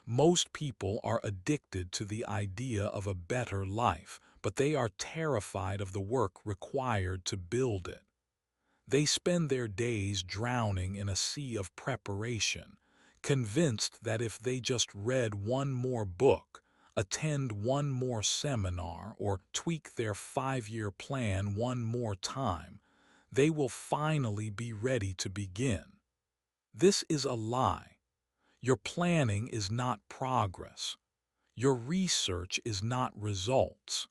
Most people are addicted to the idea of a better life, but they are terrified of the work required to build it. They spend their days drowning in a sea of preparation, convinced that if they just read one more book, attend one more seminar, or tweak their 5-year plan one more time, they will finally be ready to begin. This is a lie. Your planning is not progress. Your research is not results.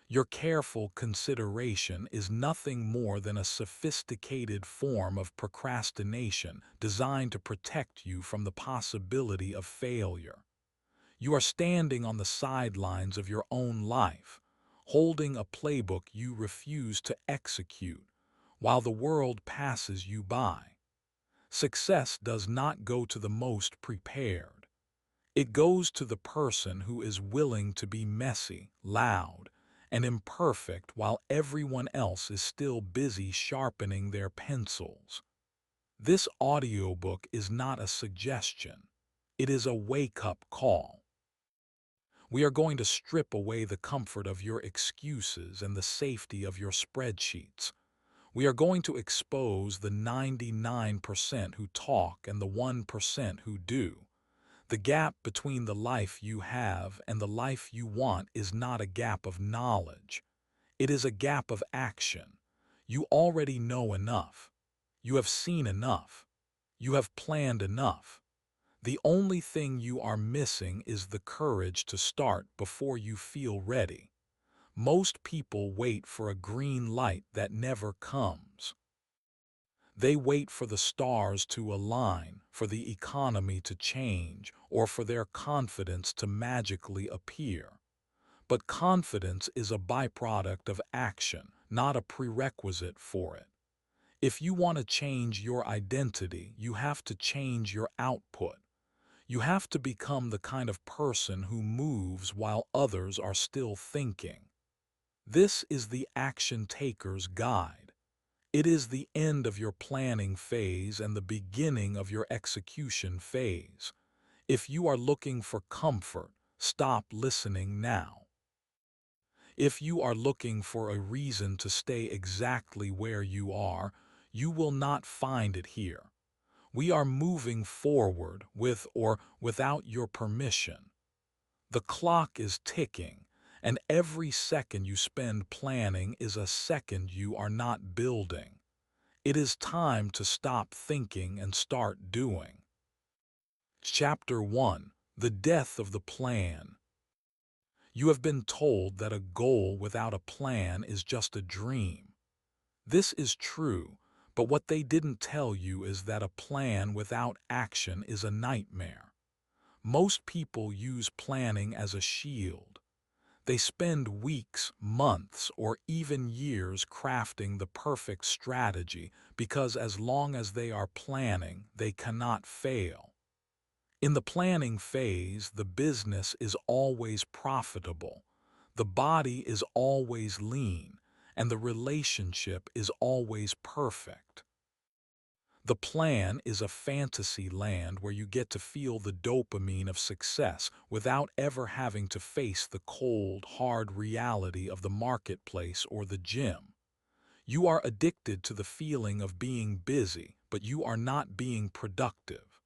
Your careful consideration is nothing more than a sophisticated form of procrastination designed to protect you from the possibility of failure. You are standing on the sidelines of your own life, holding a playbook you refuse to execute, while the world passes you by. Success does not go to the most prepared. It goes to the person who is willing to be messy, loud, and imperfect while everyone else is still busy sharpening their pencils. This audiobook is not a suggestion. It is a wake-up call. We are going to strip away the comfort of your excuses and the safety of your spreadsheets. We are going to expose the 99% who talk and the 1% who do. The gap between the life you have and the life you want is not a gap of knowledge. It is a gap of action. You already know enough. You have seen enough. You have planned enough. The only thing you are missing is the courage to start before you feel ready. Most people wait for a green light that never comes. They wait for the stars to align, for the economy to change, or for their confidence to magically appear. But confidence is a byproduct of action, not a prerequisite for it. If you want to change your identity, you have to change your output. You have to become the kind of person who moves while others are still thinking. This is the action taker's guide. It is the end of your planning phase and the beginning of your execution phase. If you are looking for comfort, stop listening now. If you are looking for a reason to stay exactly where you are, you will not find it here. We are moving forward with or without your permission. The clock is ticking, and every second you spend planning is a second you are not building. It is time to stop thinking and start doing. Chapter 1: The Death of the Plan. You have been told that a goal without a plan is just a dream. This is true, but what they didn't tell you is that a plan without action is a nightmare. Most people use planning as a shield. They spend weeks, months, or even years crafting the perfect strategy because as long as they are planning, they cannot fail. In the planning phase, the business is always profitable, the body is always lean, and the relationship is always perfect. The plan is a fantasy land where you get to feel the dopamine of success without ever having to face the cold, hard reality of the marketplace or the gym. You are addicted to the feeling of being busy, but you are not being productive.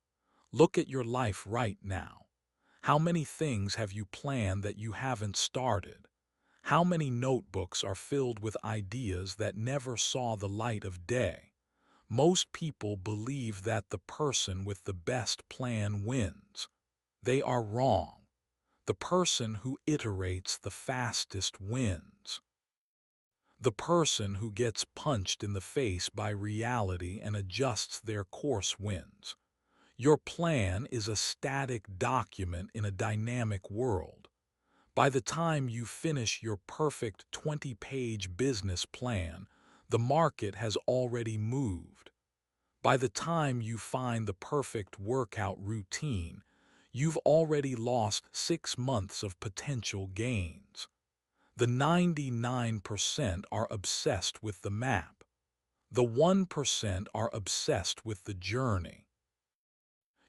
Look at your life right now. How many things have you planned that you haven't started? How many notebooks are filled with ideas that never saw the light of day? Most people believe that the person with the best plan wins. They are wrong. The person who iterates the fastest wins. The person who gets punched in the face by reality and adjusts their course wins. Your plan is a static document in a dynamic world. By the time you finish your perfect 20-page business plan, the market has already moved. By the time you find the perfect workout routine, you've already lost 6 months of potential gains. The 99% are obsessed with the map. The 1% are obsessed with the journey.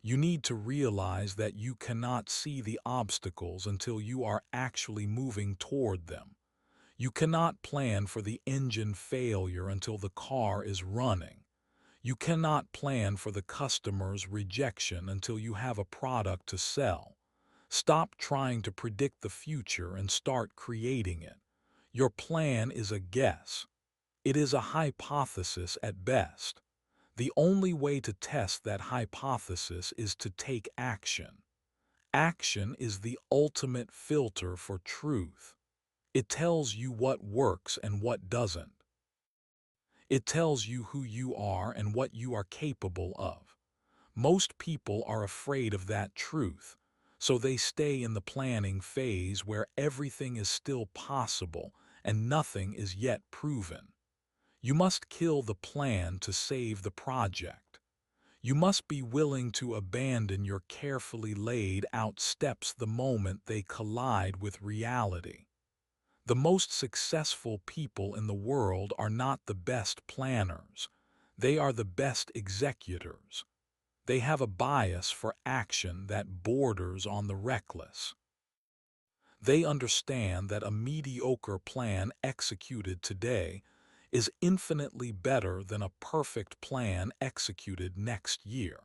You need to realize that you cannot see the obstacles until you are actually moving toward them. You cannot plan for the engine failure until the car is running. You cannot plan for the customer's rejection until you have a product to sell. Stop trying to predict the future and start creating it. Your plan is a guess. It is a hypothesis at best. The only way to test that hypothesis is to take action. Action is the ultimate filter for truth. It tells you what works and what doesn't. It tells you who you are and what you are capable of. Most people are afraid of that truth, so they stay in the planning phase where everything is still possible and nothing is yet proven. You must kill the plan to save the project. You must be willing to abandon your carefully laid out steps the moment they collide with reality. The most successful people in the world are not the best planners. They are the best executors. They have a bias for action that borders on the reckless. They understand that a mediocre plan executed today is infinitely better than a perfect plan executed next year.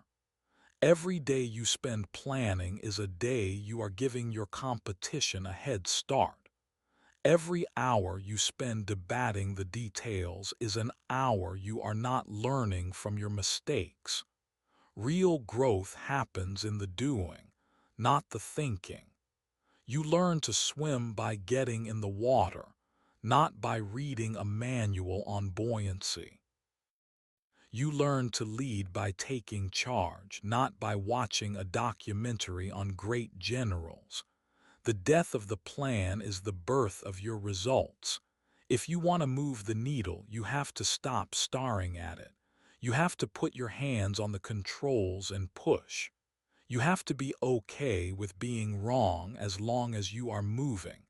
Every day you spend planning is a day you are giving your competition a head start. Every hour you spend debating the details is an hour you are not learning from your mistakes. Real growth happens in the doing, not the thinking. You learn to swim by getting in the water, not by reading a manual on buoyancy. You learn to lead by taking charge, not by watching a documentary on great generals. The death of the plan is the birth of your results. If you want to move the needle, you have to stop staring at it. You have to put your hands on the controls and push. You have to be okay with being wrong as long as you are moving.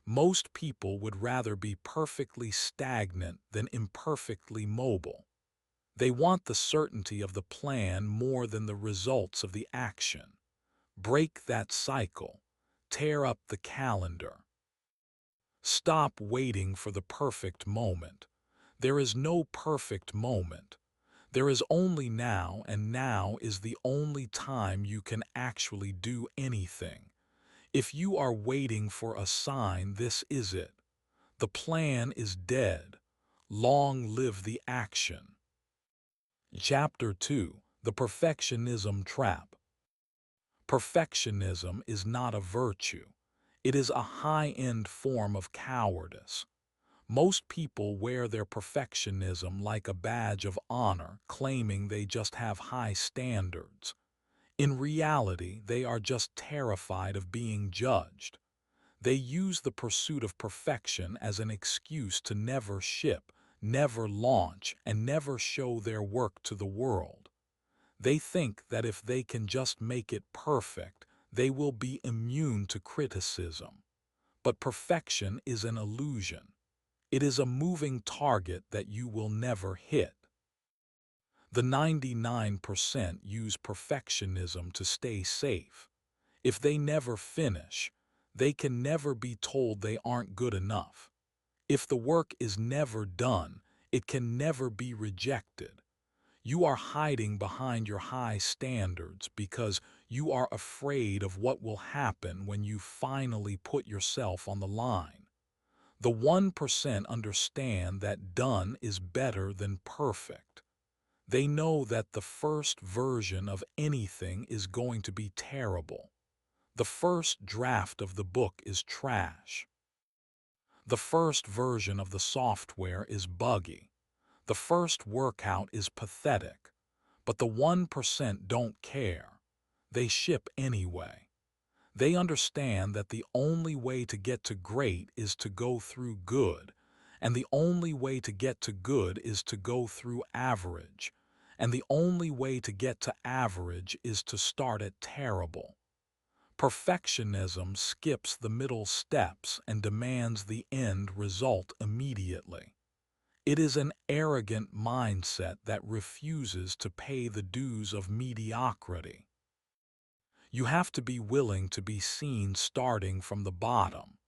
Most people would rather be perfectly stagnant than imperfectly mobile. They want the certainty of the plan more than the results of the action. Break that cycle. Tear up the calendar. Stop waiting for the perfect moment. There is no perfect moment. There is only now, and now is the only time you can actually do anything. If you are waiting for a sign, this is it. The plan is dead. Long live the action. Chapter 2: The Perfectionism Trap. Perfectionism is not a virtue. It is a high-end form of cowardice. Most people wear their perfectionism like a badge of honor, claiming they just have high standards. In reality, they are just terrified of being judged. They use the pursuit of perfection as an excuse to never ship, never launch, and never show their work to the world. They think that if they can just make it perfect, they will be immune to criticism. But perfection is an illusion. It is a moving target that you will never hit. The 99% use perfectionism to stay safe. If they never finish, they can never be told they aren't good enough. If the work is never done, it can never be rejected. You are hiding behind your high standards because you are afraid of what will happen when you finally put yourself on the line. The 1% understand that done is better than perfect. They know that the first version of anything is going to be terrible. The first draft of the book is trash. The first version of the software is buggy. The first workout is pathetic. But the 1% don't care. They ship anyway. They understand that the only way to get to great is to go through good, and the only way to get to good is to go through average, and the only way to get to average is to start at terrible. Perfectionism skips the middle steps and demands the end result immediately. It is an arrogant mindset that refuses to pay the dues of mediocrity. You have to be willing to be seen starting from the bottom.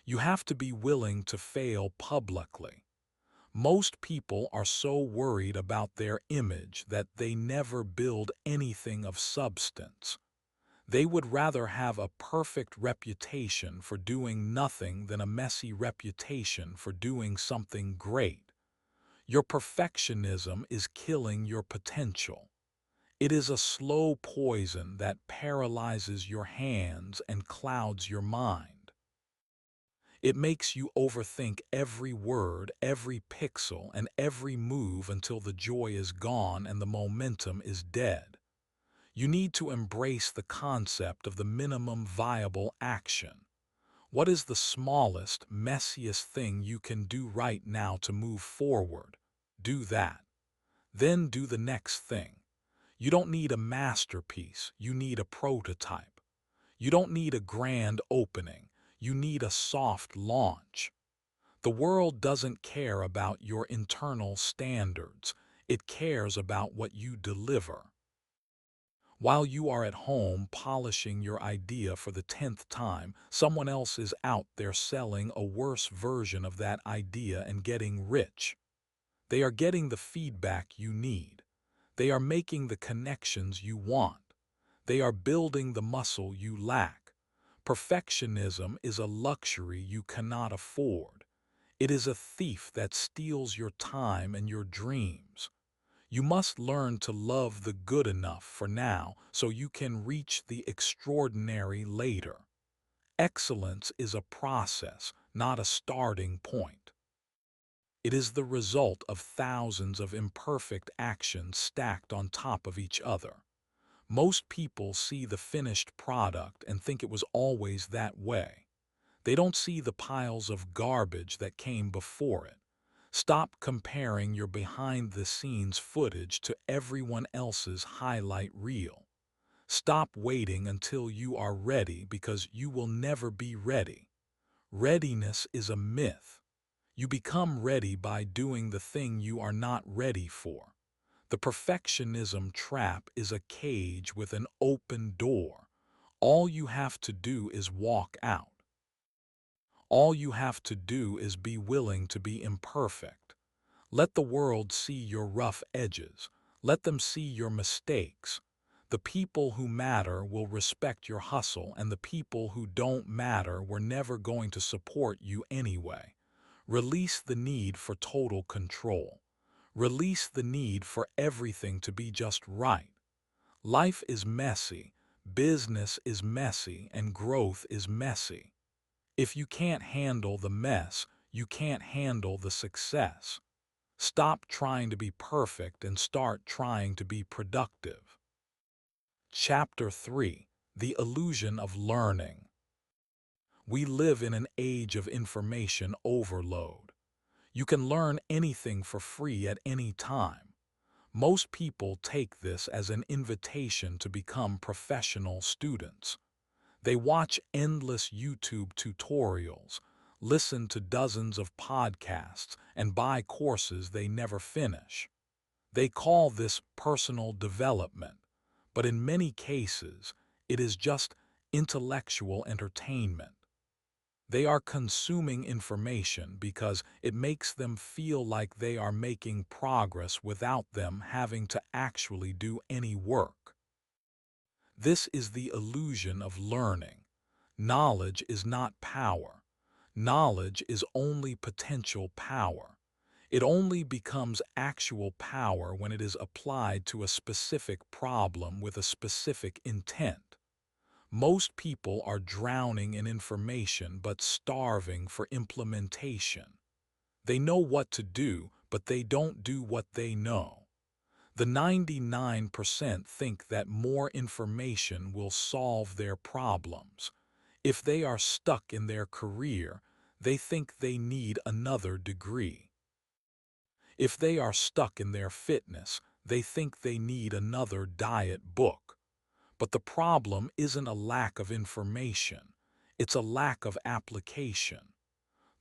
You have to be willing to fail publicly. Most people are so worried about their image that they never build anything of substance. They would rather have a perfect reputation for doing nothing than a messy reputation for doing something great. Your perfectionism is killing your potential. It is a slow poison that paralyzes your hands and clouds your mind. It makes you overthink every word, every pixel, and every move until the joy is gone and the momentum is dead. You need to embrace the concept of the minimum viable action. What is the smallest, messiest thing you can do right now to move forward? Do that. Then do the next thing. You don't need a masterpiece, you need a prototype. You don't need a grand opening, you need a soft launch. The world doesn't care about your internal standards, it cares about what you deliver. While you are at home polishing your idea for the 10th time, someone else is out there selling a worse version of that idea and getting rich. They are getting the feedback you need. They are making the connections you want. They are building the muscle you lack. Perfectionism is a luxury you cannot afford. It is a thief that steals your time and your dreams. You must learn to love the good enough for now so you can reach the extraordinary later. Excellence is a process, not a starting point. It is the result of thousands of imperfect actions stacked on top of each other. Most people see the finished product and think it was always that way. They don't see the piles of garbage that came before it. Stop comparing your behind-the-scenes footage to everyone else's highlight reel. Stop waiting until you are ready because you will never be ready. Readiness is a myth. You become ready by doing the thing you are not ready for. The perfectionism trap is a cage with an open door. All you have to do is walk out. All you have to do is be willing to be imperfect. Let the world see your rough edges. Let them see your mistakes. The people who matter will respect your hustle, and the people who don't matter were never going to support you anyway. Release the need for total control. Release the need for everything to be just right. Life is messy, business is messy, and growth is messy. If you can't handle the mess, you can't handle the success. Stop trying to be perfect and start trying to be productive. Chapter 3: The Illusion of Learning. We live in an age of information overload. You can learn anything for free at any time. Most people take this as an invitation to become professional students. They watch endless YouTube tutorials, listen to dozens of podcasts, and buy courses they never finish. They call this personal development, but in many cases, it is just intellectual entertainment. They are consuming information because it makes them feel like they are making progress without them having to actually do any work. This is the illusion of learning. Knowledge is not power. Knowledge is only potential power. It only becomes actual power when it is applied to a specific problem with a specific intent. Most people are drowning in information but starving for implementation. They know what to do, but they don't do what they know. The 99% think that more information will solve their problems. If they are stuck in their career, they think they need another degree. If they are stuck in their fitness, they think they need another diet book. But the problem isn't a lack of information, it's a lack of application.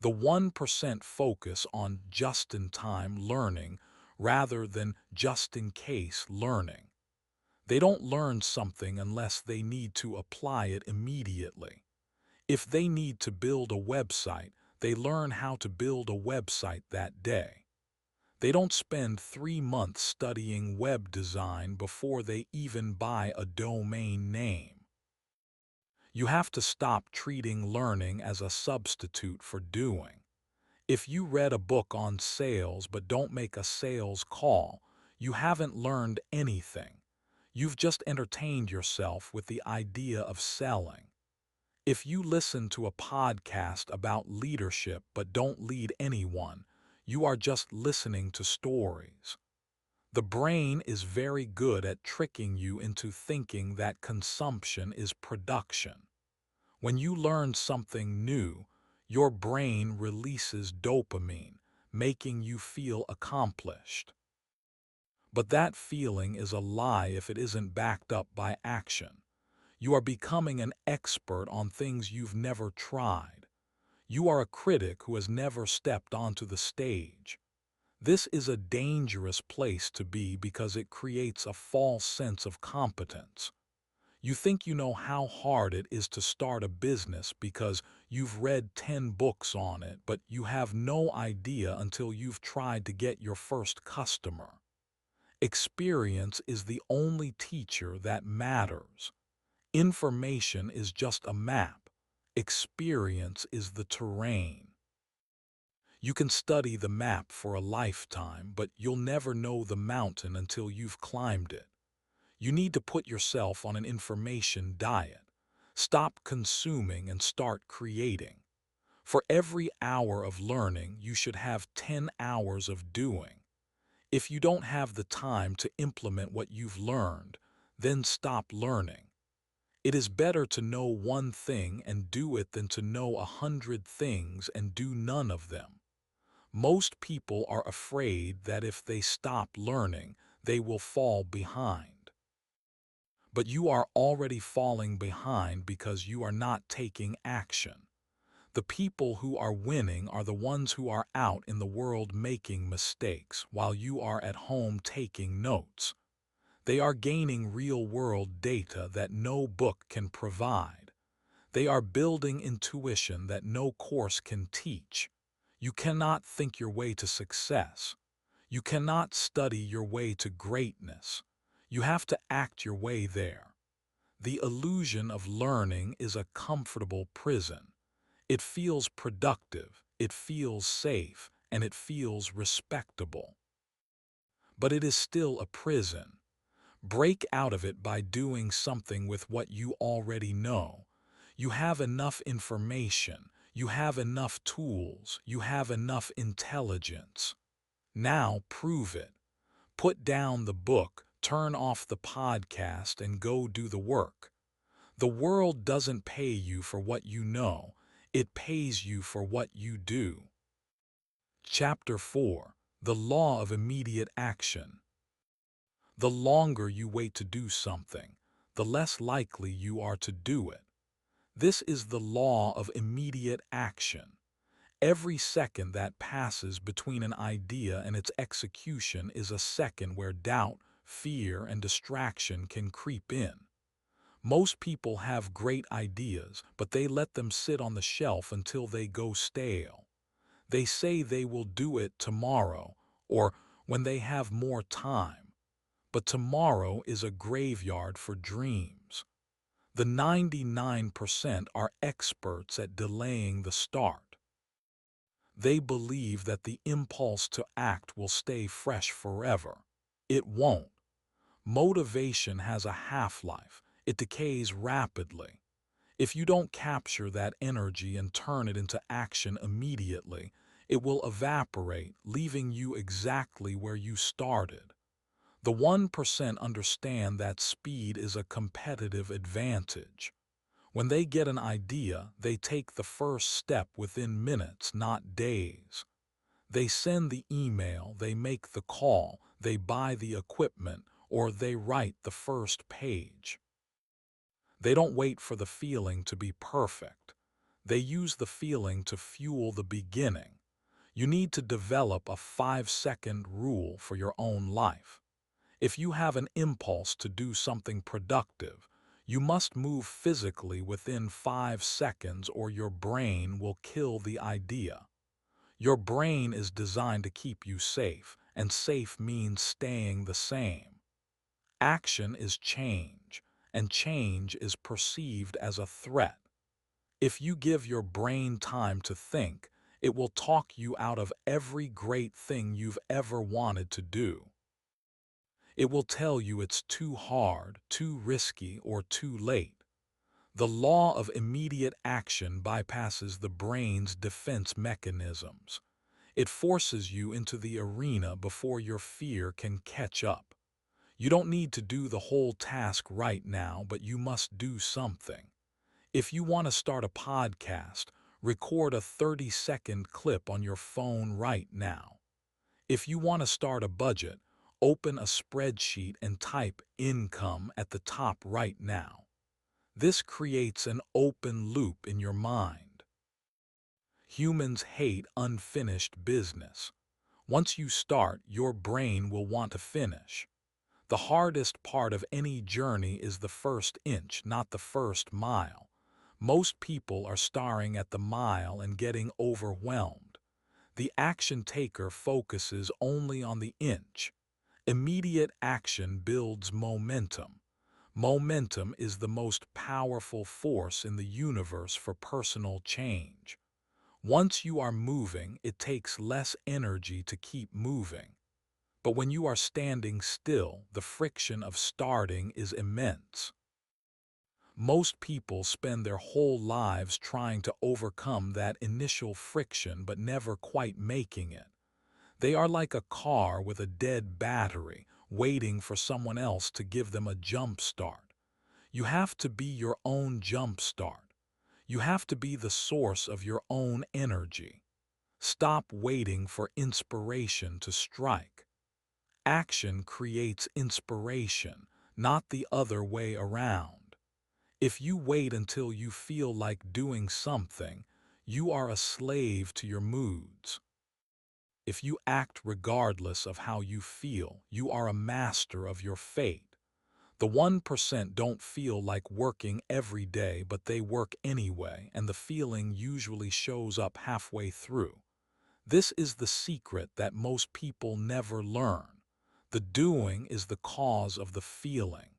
The 1% focus on just-in-time learning rather than just-in-case learning. They don't learn something unless they need to apply it immediately. If they need to build a website, they learn how to build a website that day. They don't spend 3 months studying web design before they even buy a domain name. You have to stop treating learning as a substitute for doing. If you read a book on sales but don't make a sales call, you haven't learned anything. You've just entertained yourself with the idea of selling. If you listen to a podcast about leadership but don't lead anyone, you are just listening to stories. The brain is very good at tricking you into thinking that consumption is production. When you learn something new, your brain releases dopamine, making you feel accomplished. But that feeling is a lie if it isn't backed up by action. You are becoming an expert on things you've never tried. You are a critic who has never stepped onto the stage. This is a dangerous place to be because it creates a false sense of competence. You think you know how hard it is to start a business because you've read 10 books on it, but you have no idea until you've tried to get your first customer. Experience is the only teacher that matters. Information is just a map. Experience is the terrain. You can study the map for a lifetime, but you'll never know the mountain until you've climbed it. You need to put yourself on an information diet. Stop consuming and start creating. For every hour of learning, you should have 10 hours of doing. If you don't have the time to implement what you've learned, then stop learning. It is better to know one thing and do it than to know 100 things and do none of them. Most people are afraid that if they stop learning, they will fall behind. But you are already falling behind because you are not taking action. The people who are winning are the ones who are out in the world making mistakes while you are at home taking notes. They are gaining real-world data that no book can provide. They are building intuition that no course can teach. You cannot think your way to success. You cannot study your way to greatness. You have to act your way there. The illusion of learning is a comfortable prison. It feels productive, it feels safe, and it feels respectable. But it is still a prison. Break out of it by doing something with what you already know. You have enough information, you have enough tools, you have enough intelligence. Now prove it. Put down the book, turn off the podcast, and go do the work. The world doesn't pay you for what you know, it pays you for what you do. Chapter 4: The Law of Immediate Action. The longer you wait to do something, the less likely you are to do it. This is the law of immediate action. Every second that passes between an idea and its execution is a second where doubt, fear, and distraction can creep in. Most people have great ideas, but they let them sit on the shelf until they go stale. They say they will do it tomorrow, or when they have more time. But tomorrow is a graveyard for dreams. The 99% are experts at delaying the start. They believe that the impulse to act will stay fresh forever. It won't. Motivation has a half-life. It decays rapidly. If you don't capture that energy and turn it into action immediately, it will evaporate, leaving you exactly where you started. The 1% understand that speed is a competitive advantage. When they get an idea, they take the first step within minutes, not days. They send the email, they make the call, they buy the equipment, or they write the first page. They don't wait for the feeling to be perfect. They use the feeling to fuel the beginning. You need to develop a 5-second rule for your own life. If you have an impulse to do something productive, you must move physically within 5 seconds or your brain will kill the idea. Your brain is designed to keep you safe, and safe means staying the same. Action is change, and change is perceived as a threat. If you give your brain time to think, it will talk you out of every great thing you've ever wanted to do. It will tell you it's too hard, too risky, or too late. The law of immediate action bypasses the brain's defense mechanisms. It forces you into the arena before your fear can catch up. You don't need to do the whole task right now, but you must do something. If you want to start a podcast, record a 30-second clip on your phone right now. If you want to start a budget, open a spreadsheet and type income at the top right now. This creates an open loop in your mind. Humans hate unfinished business. Once you start, your brain will want to finish. The hardest part of any journey is the first inch, not the first mile. Most people are staring at the mile and getting overwhelmed. The action taker focuses only on the inch. Immediate action builds momentum. Momentum is the most powerful force in the universe for personal change. Once you are moving, it takes less energy to keep moving. But when you are standing still, the friction of starting is immense. Most people spend their whole lives trying to overcome that initial friction but never quite making it. They are like a car with a dead battery, waiting for someone else to give them a jump start. You have to be your own jump start. You have to be the source of your own energy. Stop waiting for inspiration to strike. Action creates inspiration, not the other way around. If you wait until you feel like doing something, you are a slave to your moods. If you act regardless of how you feel, you are a master of your fate. The 1% don't feel like working every day, but they work anyway, and the feeling usually shows up halfway through. This is the secret that most people never learn. The doing is the cause of the feeling.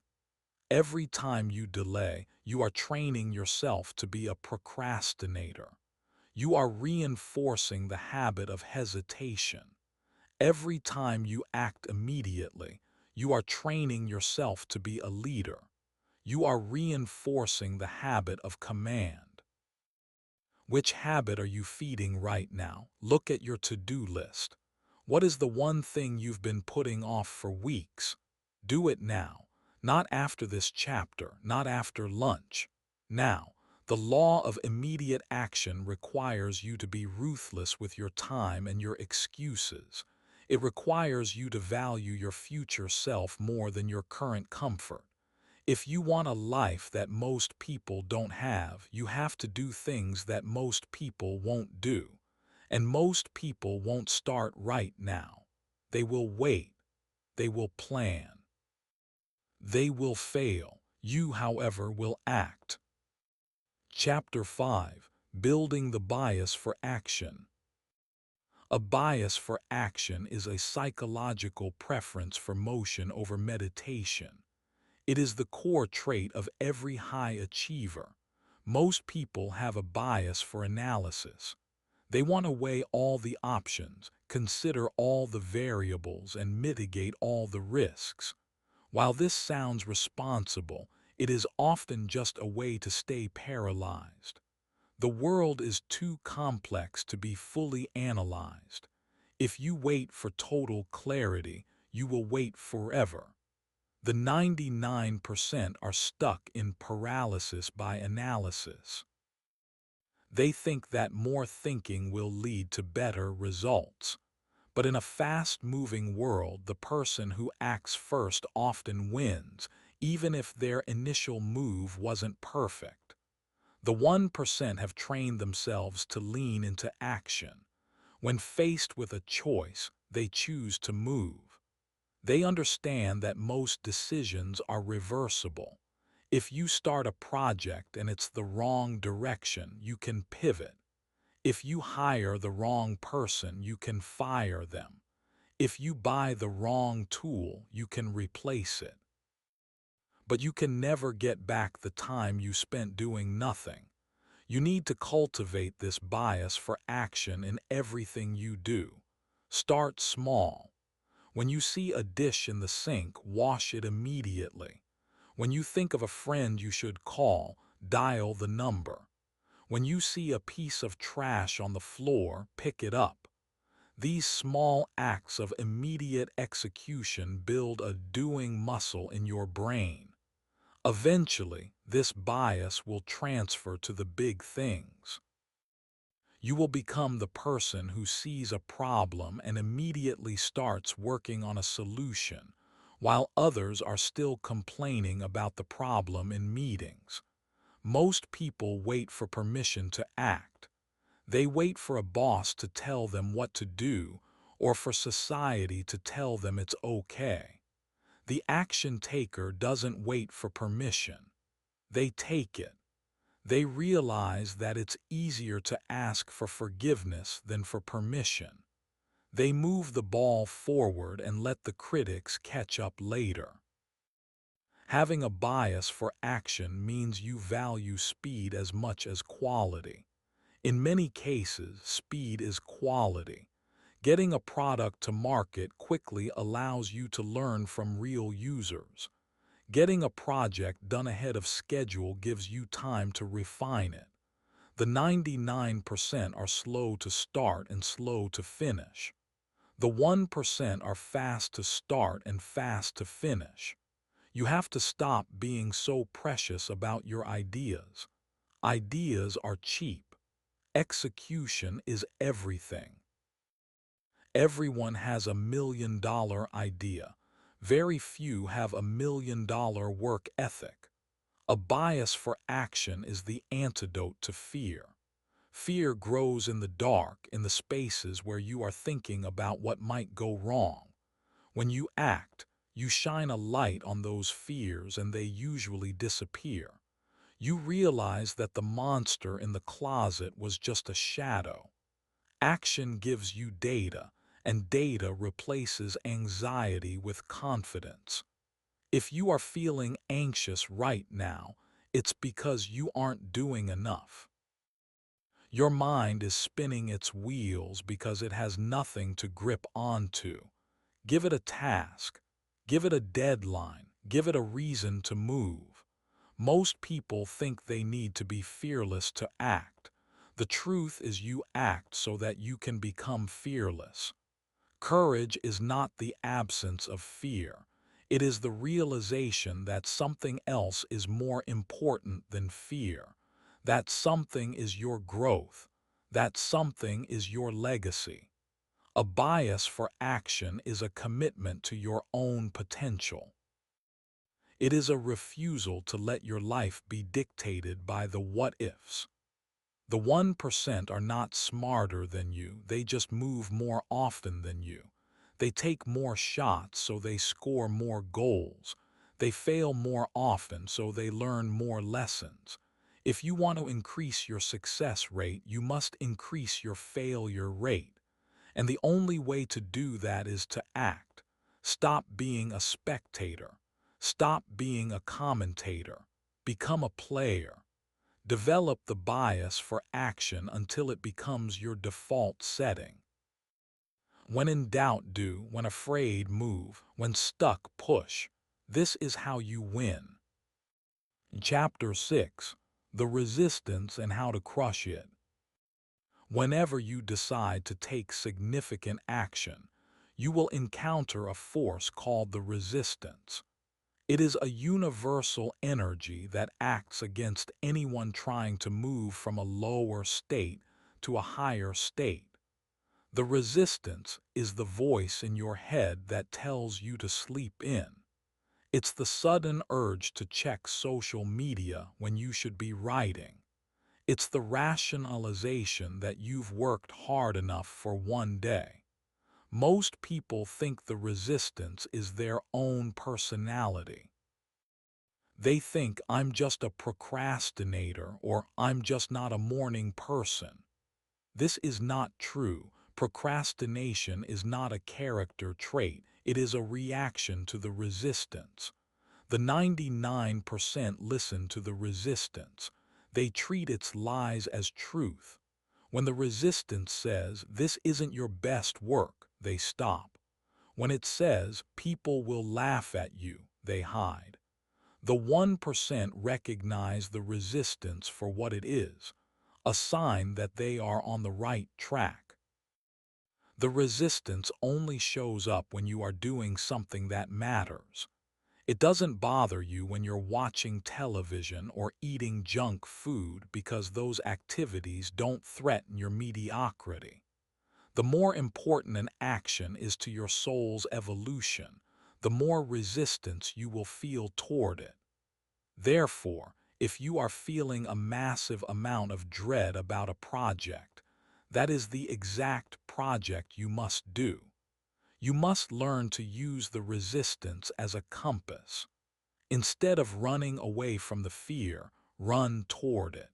Every time you delay, you are training yourself to be a procrastinator. You are reinforcing the habit of hesitation. Every time you act immediately, you are training yourself to be a leader. You are reinforcing the habit of command. Which habit are you feeding right now? Look at your to-do list. What is the one thing you've been putting off for weeks? Do it now. Not after this chapter, not after lunch. Now, the law of immediate action requires you to be ruthless with your time and your excuses. It requires you to value your future self more than your current comfort. If you want a life that most people don't have, you have to do things that most people won't do. And most people won't start right now. They will wait. They will plan. They will fail. You, however, will act. Chapter 5. Building the Bias for Action. A bias for action is a psychological preference for motion over meditation. It is the core trait of every high achiever. Most people have a bias for analysis. They want to weigh all the options, consider all the variables, and mitigate all the risks. While this sounds responsible, it is often just a way to stay paralyzed. The world is too complex to be fully analyzed. If you wait for total clarity, you will wait forever. The 99% are stuck in paralysis by analysis. They think that more thinking will lead to better results. But in a fast-moving world, the person who acts first often wins, even if their initial move wasn't perfect. The 1% have trained themselves to lean into action. When faced with a choice, they choose to move. They understand that most decisions are reversible. If you start a project and it's the wrong direction, you can pivot. If you hire the wrong person, you can fire them. If you buy the wrong tool, you can replace it. But you can never get back the time you spent doing nothing. You need to cultivate this bias for action in everything you do. Start small. When you see a dish in the sink, wash it immediately. When you think of a friend you should call, dial the number. When you see a piece of trash on the floor, pick it up. These small acts of immediate execution build a doing muscle in your brain. Eventually, this bias will transfer to the big things. You will become the person who sees a problem and immediately starts working on a solution, while others are still complaining about the problem in meetings. Most people wait for permission to act. They wait for a boss to tell them what to do, or for society to tell them it's okay. The action taker doesn't wait for permission. They take it. They realize that it's easier to ask for forgiveness than for permission. They move the ball forward and let the critics catch up later. Having a bias for action means you value speed as much as quality. In many cases, speed is quality. Getting a product to market quickly allows you to learn from real users. Getting a project done ahead of schedule gives you time to refine it. The 99% are slow to start and slow to finish. The 1% are fast to start and fast to finish. You have to stop being so precious about your ideas. Ideas are cheap. Execution is everything. Everyone has $1 million idea. Very few have $1 million work ethic. A bias for action is the antidote to fear. Fear grows in the dark, in the spaces where you are thinking about what might go wrong. When you act, you shine a light on those fears and they usually disappear. You realize that the monster in the closet was just a shadow. Action gives you data, and data replaces anxiety with confidence. If you are feeling anxious right now, it's because you aren't doing enough. Your mind is spinning its wheels because it has nothing to grip onto. Give it a task. Give it a deadline. Give it a reason to move. Most people think they need to be fearless to act. The truth is you act so that you can become fearless. Courage is not the absence of fear. It is the realization that something else is more important than fear. That something is your growth. That something is your legacy. A bias for action is a commitment to your own potential. It is a refusal to let your life be dictated by the what-ifs. The 1% are not smarter than you, they just move more often than you. They take more shots, so they score more goals. They fail more often, so they learn more lessons. If you want to increase your success rate, you must increase your failure rate. And the only way to do that is to act. Stop being a spectator. Stop being a commentator. Become a player. Develop the bias for action until it becomes your default setting. When in doubt, do. When afraid, move. When stuck, push. This is how you win. Chapter 6. The Resistance and How to Crush It. Whenever you decide to take significant action, you will encounter a force called the resistance. It is a universal energy that acts against anyone trying to move from a lower state to a higher state. The resistance is the voice in your head that tells you to sleep in. It's the sudden urge to check social media when you should be writing. It's the rationalization that you've worked hard enough for one day. Most people think the resistance is their own personality. They think I'm just a procrastinator or I'm just not a morning person. This is not true. Procrastination is not a character trait. It is a reaction to the resistance. The 99% listen to the resistance. They treat its lies as truth. When the resistance says, this isn't your best work, they stop. When it says, people will laugh at you, they hide. The 1% recognize the resistance for what it is, a sign that they are on the right track. The resistance only shows up when you are doing something that matters. It doesn't bother you when you're watching television or eating junk food because those activities don't threaten your mediocrity. The more important an action is to your soul's evolution, the more resistance you will feel toward it. Therefore, if you are feeling a massive amount of dread about a project, that is the exact project you must do. You must learn to use the resistance as a compass. Instead of running away from the fear, run toward it.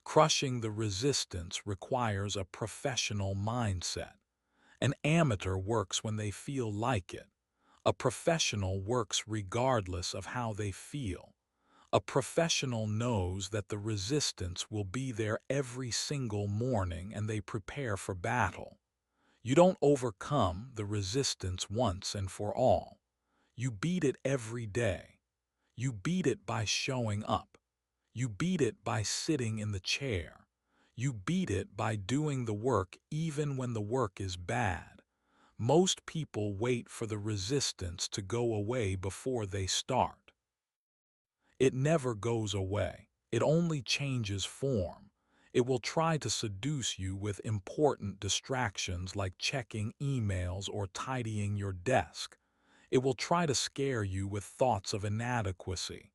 Crushing the resistance requires a professional mindset. An amateur works when they feel like it. A professional works regardless of how they feel. A professional knows that the resistance will be there every single morning and they prepare for battle. You don't overcome the resistance once and for all. You beat it every day. You beat it by showing up. You beat it by sitting in the chair. You beat it by doing the work even when the work is bad. Most people wait for the resistance to go away before they start. It never goes away. It only changes form. It will try to seduce you with important distractions like checking emails or tidying your desk. It will try to scare you with thoughts of inadequacy.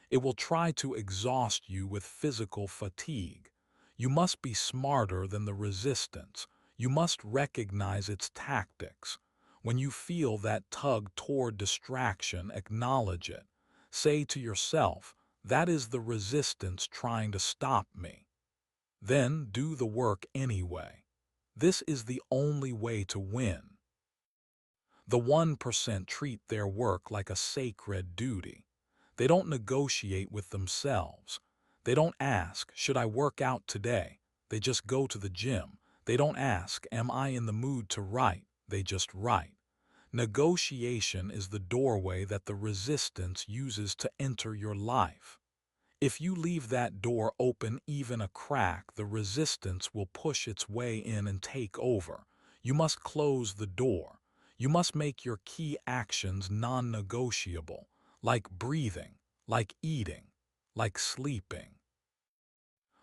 It will try to exhaust you with physical fatigue. You must be smarter than the resistance. You must recognize its tactics. When you feel that tug toward distraction, acknowledge it. Say to yourself, that is the resistance trying to stop me. Then do the work anyway. This is the only way to win. The 1% treat their work like a sacred duty. They don't negotiate with themselves. They don't ask, should I work out today? They just go to the gym. They don't ask, am I in the mood to write? They just write. Negotiation is the doorway that the resistance uses to enter your life. If you leave that door open even a crack, the resistance will push its way in and take over. You must close the door. You must make your key actions non-negotiable, like breathing, like eating, like sleeping.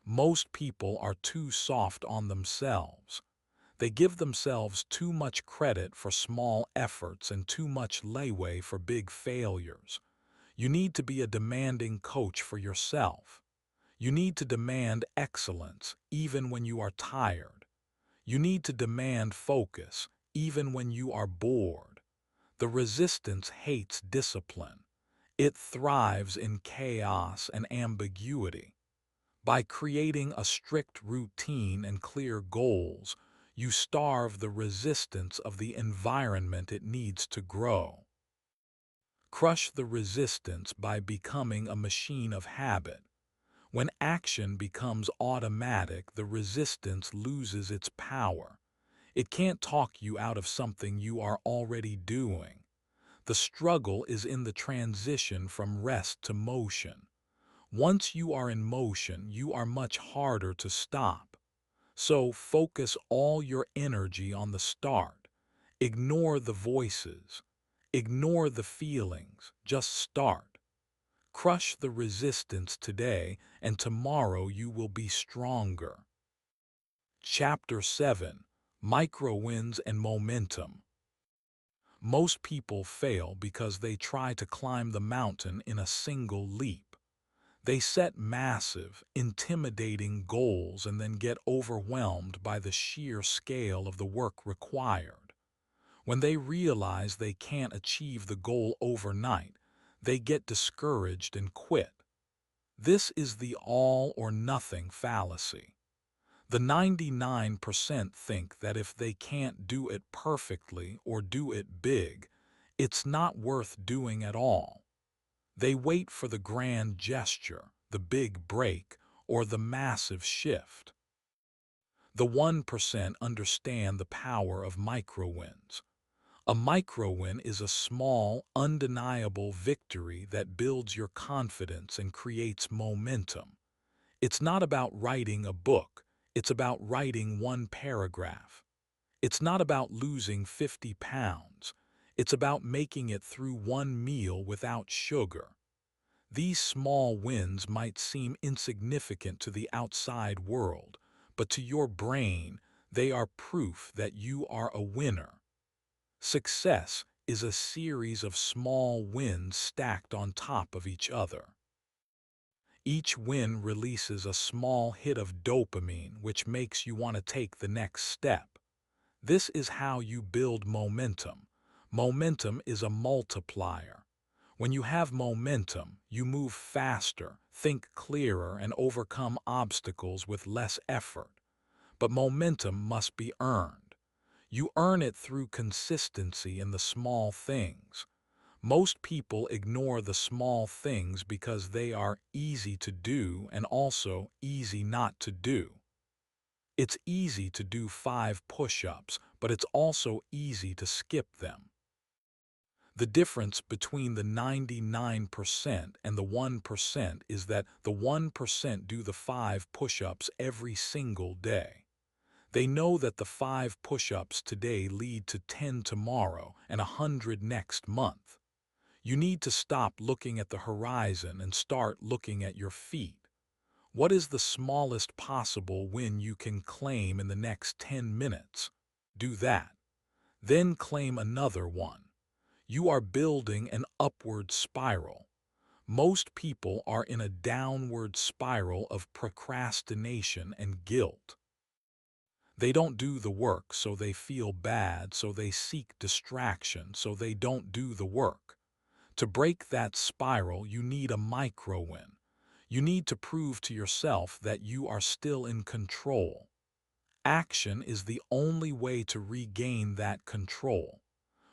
Most people are too soft on themselves. They give themselves too much credit for small efforts and too much leeway for big failures. You need to be a demanding coach for yourself. You need to demand excellence even when you are tired. You need to demand focus even when you are bored. The resistance hates discipline. It thrives in chaos and ambiguity. By creating a strict routine and clear goals, you starve the resistance of the environment it needs to grow. Crush the resistance by becoming a machine of habit. When action becomes automatic, the resistance loses its power. It can't talk you out of something you are already doing. The struggle is in the transition from rest to motion. Once you are in motion, you are much harder to stop. So focus all your energy on the start. Ignore the voices. Ignore the feelings. Just start. Crush the resistance today, and tomorrow you will be stronger. Chapter 7: Micro-Wins and Momentum. Most people fail because they try to climb the mountain in a single leap. They set massive, intimidating goals and then get overwhelmed by the sheer scale of the work required. When they realize they can't achieve the goal overnight, they get discouraged and quit. This is the all or nothing fallacy. The 99% think that if they can't do it perfectly or do it big, it's not worth doing at all. They wait for the grand gesture, the big break, or the massive shift. The 1% understand the power of micro-wins. A micro-win is a small, undeniable victory that builds your confidence and creates momentum. It's not about writing a book, it's about writing one paragraph. It's not about losing 50 pounds, it's about making it through one meal without sugar. These small wins might seem insignificant to the outside world, but to your brain, they are proof that you are a winner. Success is a series of small wins stacked on top of each other. Each win releases a small hit of dopamine, which makes you want to take the next step. This is how you build momentum. Momentum is a multiplier. When you have momentum, you move faster, think clearer, and overcome obstacles with less effort. But momentum must be earned. You earn it through consistency in the small things. Most people ignore the small things because they are easy to do and also easy not to do. It's easy to do 5 push-ups, but it's also easy to skip them. The difference between the 99% and the 1% is that the 1% do the 5 push-ups every single day. They know that the 5 push-ups today lead to 10 tomorrow and 100 next month. You need to stop looking at the horizon and start looking at your feet. What is the smallest possible win you can claim in the next 10 minutes? Do that. Then claim another one. You are building an upward spiral. Most people are in a downward spiral of procrastination and guilt. They don't do the work, so they feel bad, so they seek distraction, so they don't do the work. To break that spiral, you need a micro-win. You need to prove to yourself that you are still in control. Action is the only way to regain that control.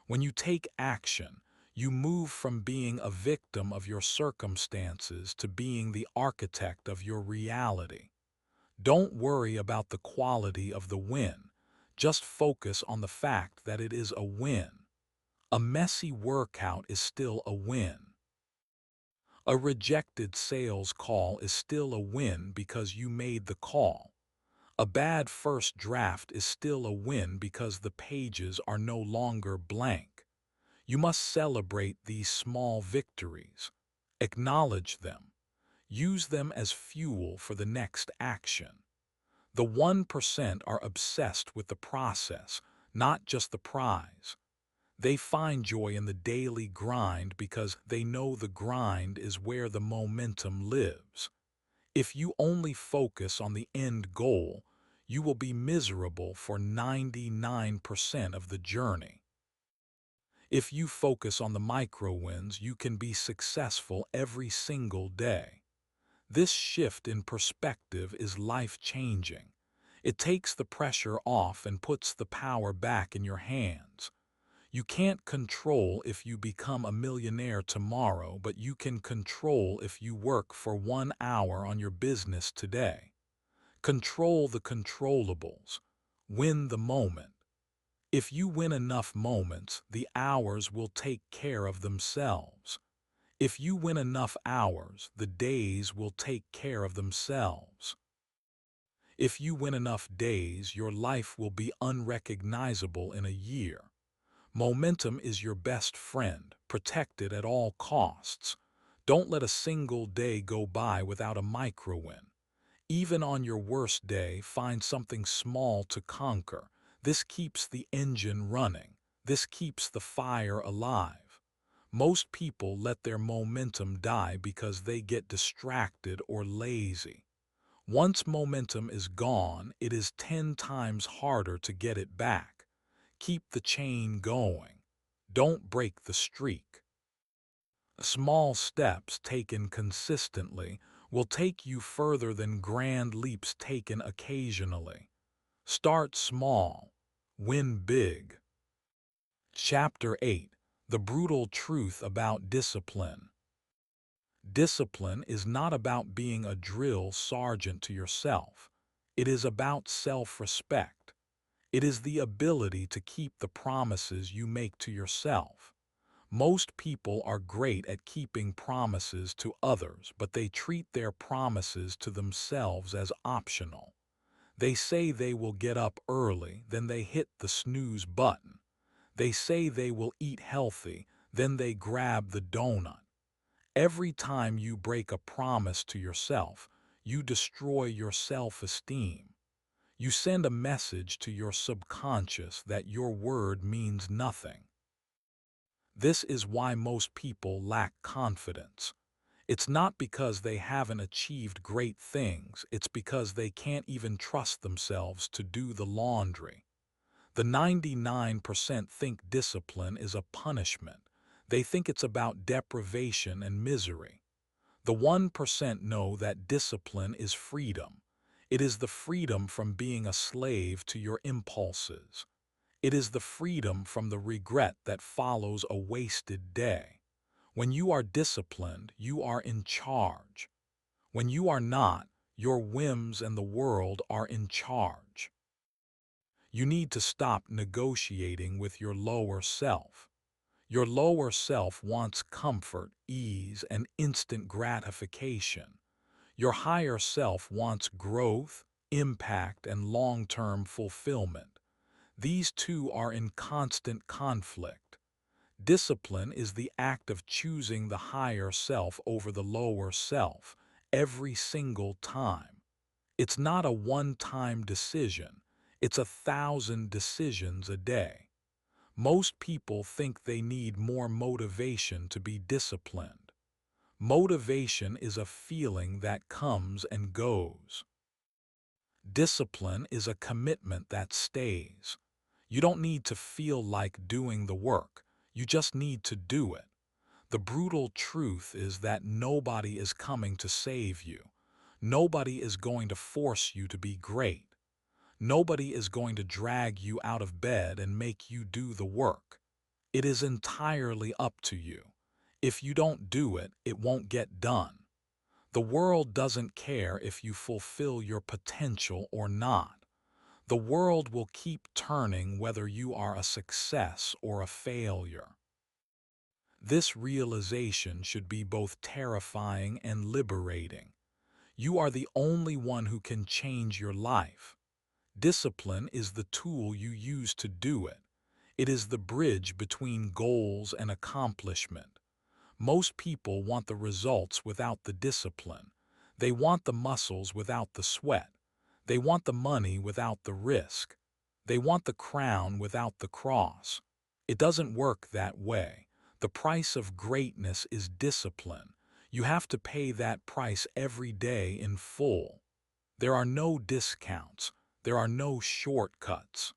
When you take action, you move from being a victim of your circumstances to being the architect of your reality. Don't worry about the quality of the win. Just focus on the fact that it is a win. A messy workout is still a win. A rejected sales call is still a win because you made the call. A bad first draft is still a win because the pages are no longer blank. You must celebrate these small victories. Acknowledge them. Use them as fuel for the next action. The 1% are obsessed with the process, not just the prize. They find joy in the daily grind because they know the grind is where the momentum lives. If you only focus on the end goal, you will be miserable for 99% of the journey. If you focus on the micro wins, you can be successful every single day. This shift in perspective is life-changing. It takes the pressure off and puts the power back in your hands. You can't control if you become a millionaire tomorrow, but you can control if you work for 1 hour on your business today. Control the controllables. Win the moment. If you win enough moments, the hours will take care of themselves. If you win enough hours, the days will take care of themselves. If you win enough days, your life will be unrecognizable in a year. Momentum is your best friend. Protect it at all costs. Don't let a single day go by without a micro-win. Even on your worst day, find something small to conquer. This keeps the engine running. This keeps the fire alive. Most people let their momentum die because they get distracted or lazy. Once momentum is gone, it is 10 times harder to get it back. Keep the chain going. Don't break the streak. Small steps taken consistently will take you further than grand leaps taken occasionally. Start small. Win big. Chapter 8: The Brutal Truth About Discipline. Discipline is not about being a drill sergeant to yourself. It is about self-respect. It is the ability to keep the promises you make to yourself. Most people are great at keeping promises to others, but they treat their promises to themselves as optional. They say they will get up early, then they hit the snooze button. They say they will eat healthy, then they grab the donut. Every time you break a promise to yourself, you destroy your self-esteem. You send a message to your subconscious that your word means nothing. This is why most people lack confidence. It's not because they haven't achieved great things, it's because they can't even trust themselves to do the laundry. The 99% think discipline is a punishment. They think it's about deprivation and misery. The 1% know that discipline is freedom. It is the freedom from being a slave to your impulses. It is the freedom from the regret that follows a wasted day. When you are disciplined, you are in charge. When you are not, your whims and the world are in charge. You need to stop negotiating with your lower self. Your lower self wants comfort, ease, and instant gratification. Your higher self wants growth, impact, and long-term fulfillment. These two are in constant conflict. Discipline is the act of choosing the higher self over the lower self every single time. It's not a one-time decision. It's 1,000 decisions a day. Most people think they need more motivation to be disciplined. Motivation is a feeling that comes and goes. Discipline is a commitment that stays. You don't need to feel like doing the work. You just need to do it. The brutal truth is that nobody is coming to save you. Nobody is going to force you to be great. Nobody is going to drag you out of bed and make you do the work. It is entirely up to you. If you don't do it, it won't get done. The world doesn't care if you fulfill your potential or not. The world will keep turning whether you are a success or a failure. This realization should be both terrifying and liberating. You are the only one who can change your life. Discipline is the tool you use to do it. It is the bridge between goals and accomplishment. Most people want the results without the discipline. They want the muscles without the sweat. They want the money without the risk. They want the crown without the cross. It doesn't work that way. The price of greatness is discipline. You have to pay that price every day in full. There are no discounts. There are no shortcuts.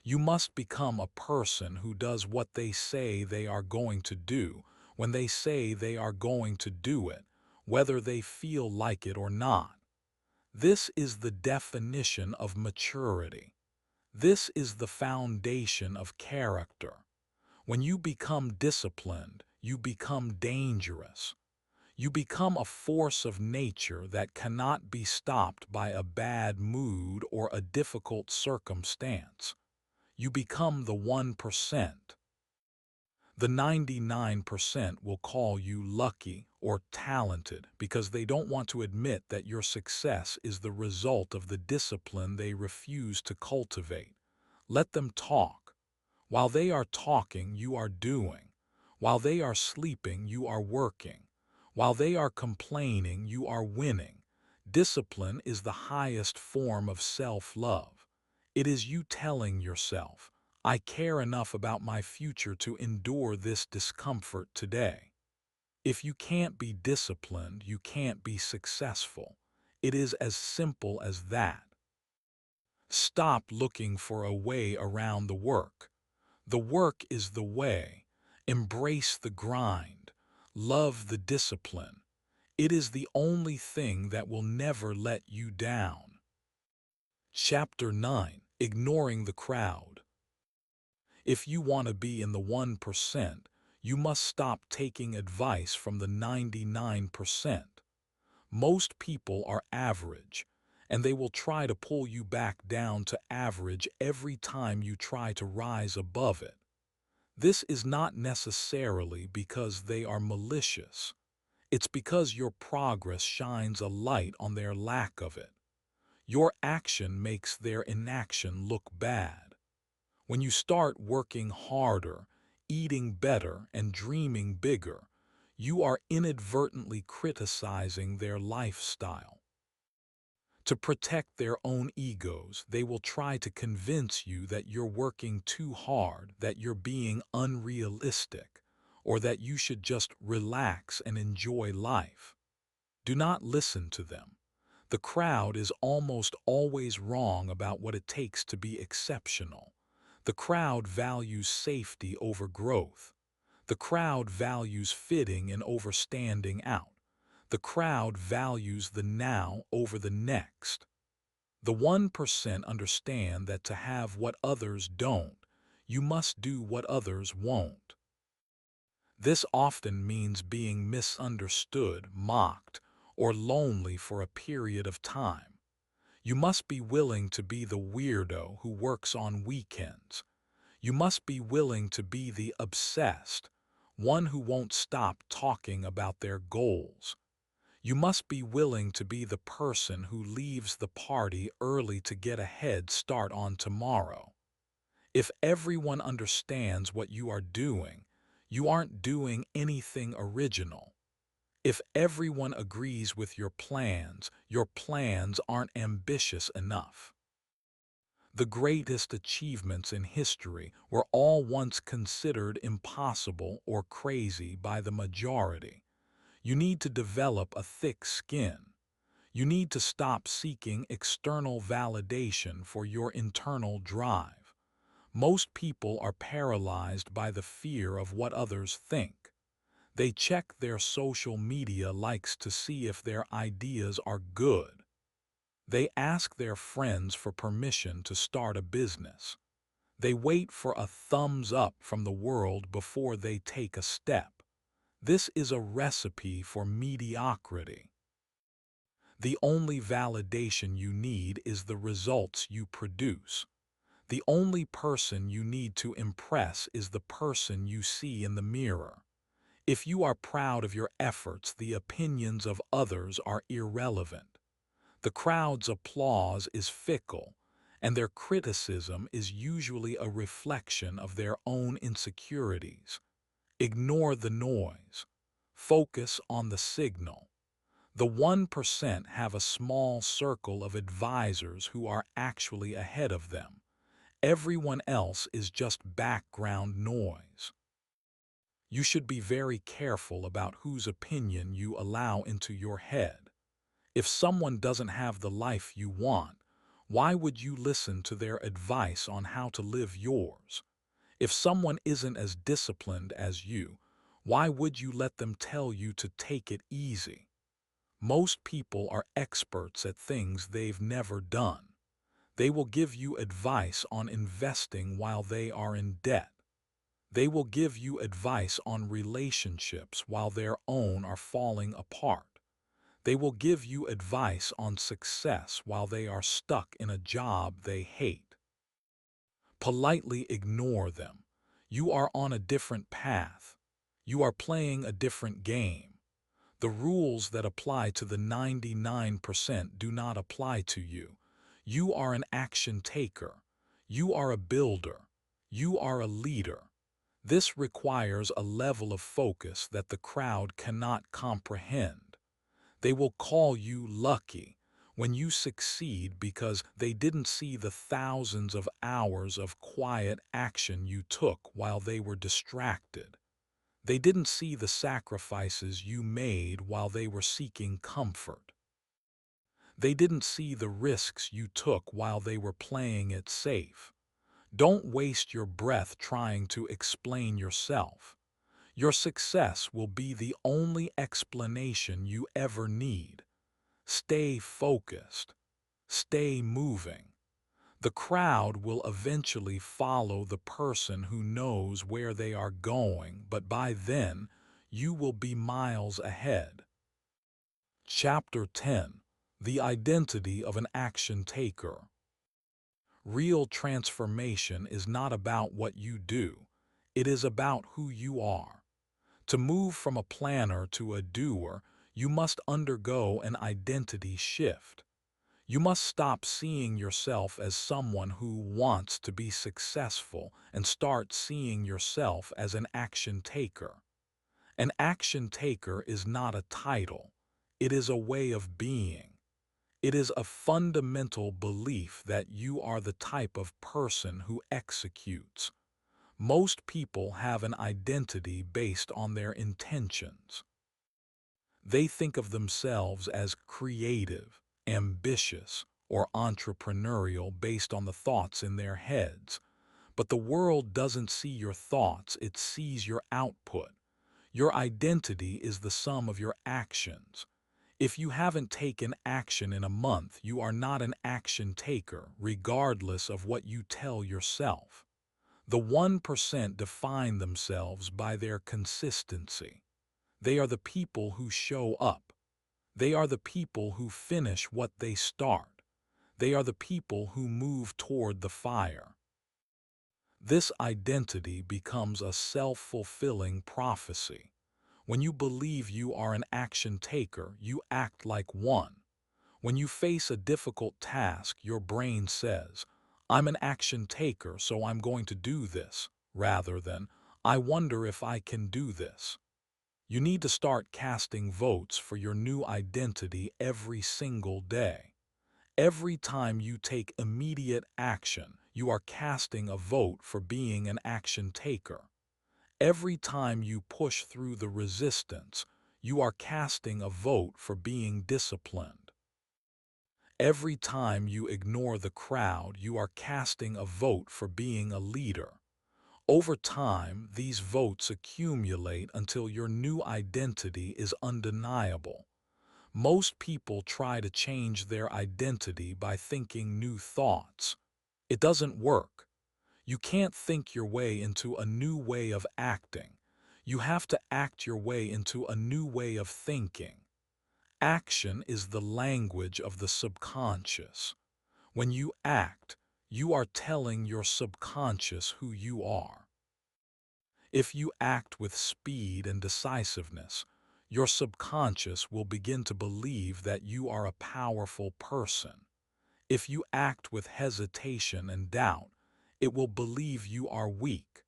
You must become a person who does what they say they are going to do when they say they are going to do it, whether they feel like it or not. This is the definition of maturity. This is the foundation of character. When you become disciplined, you become dangerous. You become a force of nature that cannot be stopped by a bad mood or a difficult circumstance. You become the 1%. The 99% will call you lucky or talented because they don't want to admit that your success is the result of the discipline they refuse to cultivate. Let them talk. While they are talking, you are doing. While they are sleeping, you are working. While they are complaining, you are winning. Discipline is the highest form of self-love. It is you telling yourself, I care enough about my future to endure this discomfort today. If you can't be disciplined, you can't be successful. It is as simple as that. Stop looking for a way around the work. The work is the way. Embrace the grind. Love the discipline. It is the only thing that will never let you down. Chapter 9. Ignoring the crowd. If you want to be in the 1%, you must stop taking advice from the 99%. Most people are average, and they will try to pull you back down to average every time you try to rise above it. This is not necessarily because they are malicious. It's because your progress shines a light on their lack of it. Your action makes their inaction look bad. When you start working harder, eating better, and dreaming bigger, you are inadvertently criticizing their lifestyle. To protect their own egos, they will try to convince you that you're working too hard, that you're being unrealistic, or that you should just relax and enjoy life. Do not listen to them. The crowd is almost always wrong about what it takes to be exceptional. The crowd values safety over growth. The crowd values fitting in over standing out. The crowd values the now over the next. The 1% understand that to have what others don't, you must do what others won't. This often means being misunderstood, mocked, or lonely for a period of time. You must be willing to be the weirdo who works on weekends. You must be willing to be the obsessed, one who won't stop talking about their goals. You must be willing to be the person who leaves the party early to get a head start on tomorrow. If everyone understands what you are doing, you aren't doing anything original. If everyone agrees with your plans aren't ambitious enough. The greatest achievements in history were all once considered impossible or crazy by the majority. You need to develop a thick skin. You need to stop seeking external validation for your internal drive. Most people are paralyzed by the fear of what others think. They check their social media likes to see if their ideas are good. They ask their friends for permission to start a business. They wait for a thumbs up from the world before they take a step. This is a recipe for mediocrity. The only validation you need is the results you produce. The only person you need to impress is the person you see in the mirror. If you are proud of your efforts, the opinions of others are irrelevant. The crowd's applause is fickle, and their criticism is usually a reflection of their own insecurities. Ignore the noise. Focus on the signal. The 1% have a small circle of advisors who are actually ahead of them. Everyone else is just background noise. You should be very careful about whose opinion you allow into your head. If someone doesn't have the life you want, why would you listen to their advice on how to live yours? If someone isn't as disciplined as you, why would you let them tell you to take it easy? Most people are experts at things they've never done. They will give you advice on investing while they are in debt. They will give you advice on relationships while their own are falling apart. They will give you advice on success while they are stuck in a job they hate. Politely ignore them. You are on a different path. You are playing a different game. The rules that apply to the 99% do not apply to you. You are an action taker. You are a builder. You are a leader. This requires a level of focus that the crowd cannot comprehend. They will call you lucky when you succeed because they didn't see the thousands of hours of quiet action you took while they were distracted. They didn't see the sacrifices you made while they were seeking comfort. They didn't see the risks you took while they were playing it safe. Don't waste your breath trying to explain yourself. Your success will be the only explanation you ever need. Stay focused. Stay moving. The crowd will eventually follow the person who knows where they are going, but by then, you will be miles ahead. Chapter 10: The Identity of an Action Taker. Real transformation is not about what you do, it is about who you are. To move from a planner to a doer, you must undergo an identity shift. You must stop seeing yourself as someone who wants to be successful and start seeing yourself as an action taker. An action taker is not a title, it is a way of being. It is a fundamental belief that you are the type of person who executes. Most people have an identity based on their intentions. They think of themselves as creative, ambitious, or entrepreneurial based on the thoughts in their heads. But the world doesn't see your thoughts, it sees your output. Your identity is the sum of your actions. If you haven't taken action in a month, you are not an action taker, regardless of what you tell yourself. The 1% define themselves by their consistency. They are the people who show up. They are the people who finish what they start. They are the people who move toward the fire. This identity becomes a self-fulfilling prophecy. When you believe you are an action taker, you act like one. When you face a difficult task, your brain says, "I'm an action taker, so I'm going to do this," rather than, "I wonder if I can do this." You need to start casting votes for your new identity every single day. Every time you take immediate action, you are casting a vote for being an action taker. Every time you push through the resistance, you are casting a vote for being disciplined. Every time you ignore the crowd, you are casting a vote for being a leader. Over time, these votes accumulate until your new identity is undeniable. Most people try to change their identity by thinking new thoughts. It doesn't work. You can't think your way into a new way of acting. You have to act your way into a new way of thinking. Action is the language of the subconscious. When you act, you are telling your subconscious who you are. If you act with speed and decisiveness, your subconscious will begin to believe that you are a powerful person. If you act with hesitation and doubt, it will believe you are weak.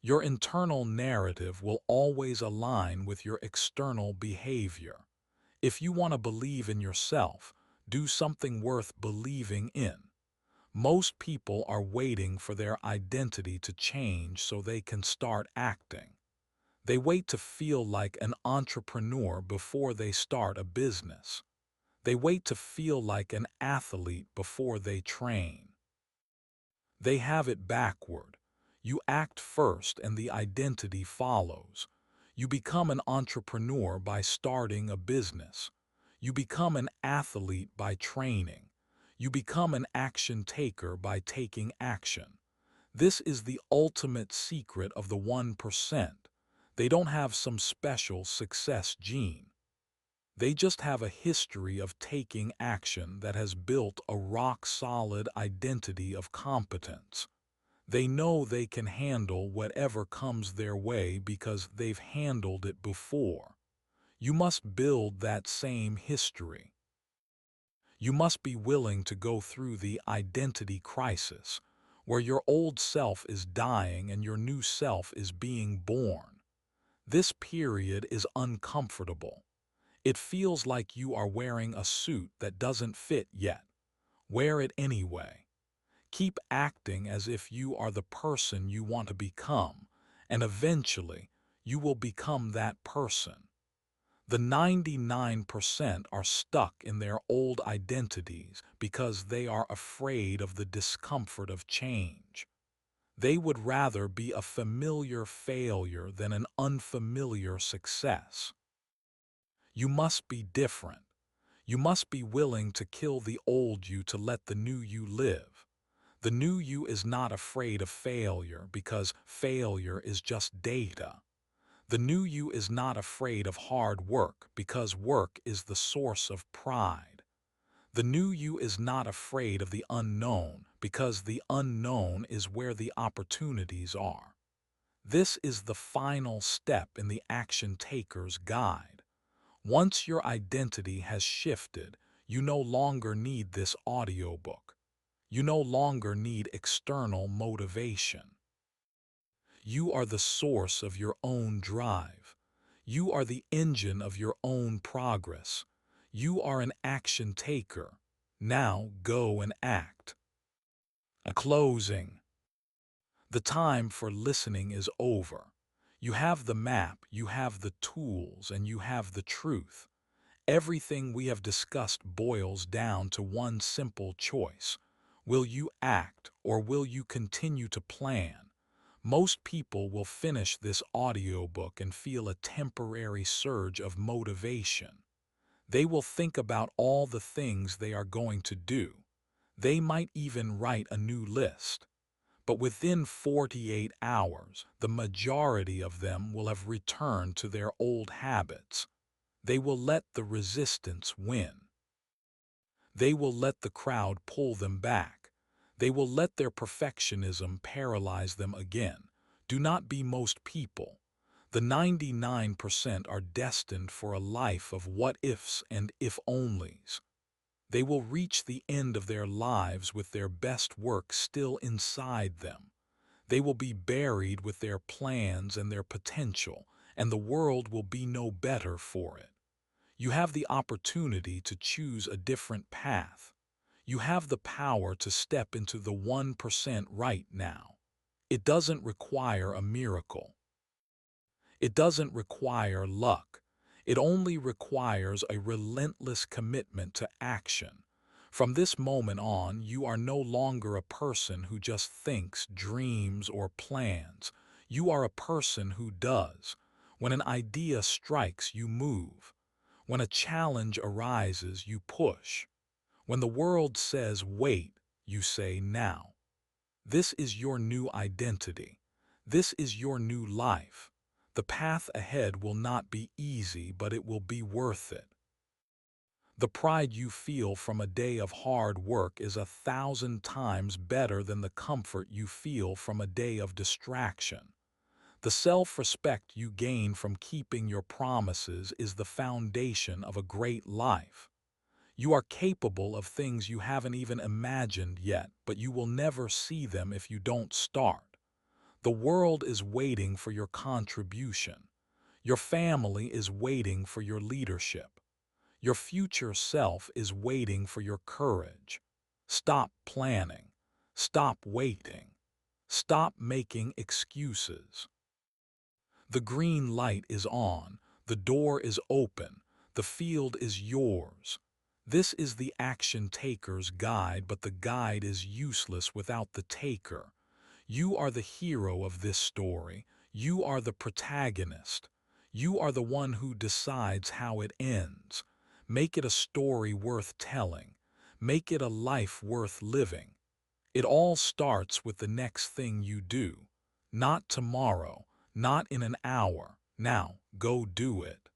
Your internal narrative will always align with your external behavior. If you want to believe in yourself, do something worth believing in. Most people are waiting for their identity to change so they can start acting. They wait to feel like an entrepreneur before they start a business. They wait to feel like an athlete before they train. They have it backward. You act first and the identity follows. You become an entrepreneur by starting a business. You become an athlete by training. You become an action taker by taking action. This is the ultimate secret of the 1%. They don't have some special success gene. They just have a history of taking action that has built a rock-solid identity of competence. They know they can handle whatever comes their way because they've handled it before. You must build that same history. You must be willing to go through the identity crisis, where your old self is dying and your new self is being born. This period is uncomfortable. It feels like you are wearing a suit that doesn't fit yet. Wear it anyway. Keep acting as if you are the person you want to become, and eventually you will become that person. The 99% are stuck in their old identities because they are afraid of the discomfort of change. They would rather be a familiar failure than an unfamiliar success. You must be different. You must be willing to kill the old you to let the new you live. The new you is not afraid of failure because failure is just data. The new you is not afraid of hard work because work is the source of pride. The new you is not afraid of the unknown because the unknown is where the opportunities are. This is the final step in the action taker's guide. Once your identity has shifted, you no longer need this audiobook. You no longer need external motivation. You are the source of your own drive. You are the engine of your own progress. You are an action taker. Now go and act. A closing. The time for listening is over. You have the map, you have the tools, and you have the truth. Everything we have discussed boils down to one simple choice. Will you act or will you continue to plan? Most people will finish this audiobook and feel a temporary surge of motivation. They will think about all the things they are going to do. They might even write a new list. But within 48 hours, the majority of them will have returned to their old habits. They will let the resistance win. They will let the crowd pull them back. They will let their perfectionism paralyze them again. Do not be most people. The 99% are destined for a life of what-ifs and if-onlys. They will reach the end of their lives with their best work still inside them. They will be buried with their plans and their potential, and the world will be no better for it. You have the opportunity to choose a different path. You have the power to step into the 1% right now. It doesn't require a miracle. It doesn't require luck. It only requires a relentless commitment to action. From this moment on, you are no longer a person who just thinks, dreams, or plans. You are a person who does. When an idea strikes, you move. When a challenge arises, you push. When the world says wait, you say now. This is your new identity. This is your new life. The path ahead will not be easy, but it will be worth it. The pride you feel from a day of hard work is 1,000 times better than the comfort you feel from a day of distraction. The self-respect you gain from keeping your promises is the foundation of a great life. You are capable of things you haven't even imagined yet, but you will never see them if you don't start. The world is waiting for your contribution. Your family is waiting for your leadership. Your future self is waiting for your courage. Stop planning. Stop waiting. Stop making excuses. The green light is on. The door is open. The field is yours. This is the action taker's guide, but the guide is useless without the taker. You are the hero of this story. You are the protagonist. You are the one who decides how it ends. Make it a story worth telling. Make it a life worth living. It all starts with the next thing you do. Not tomorrow, not in an hour. Now, go do it.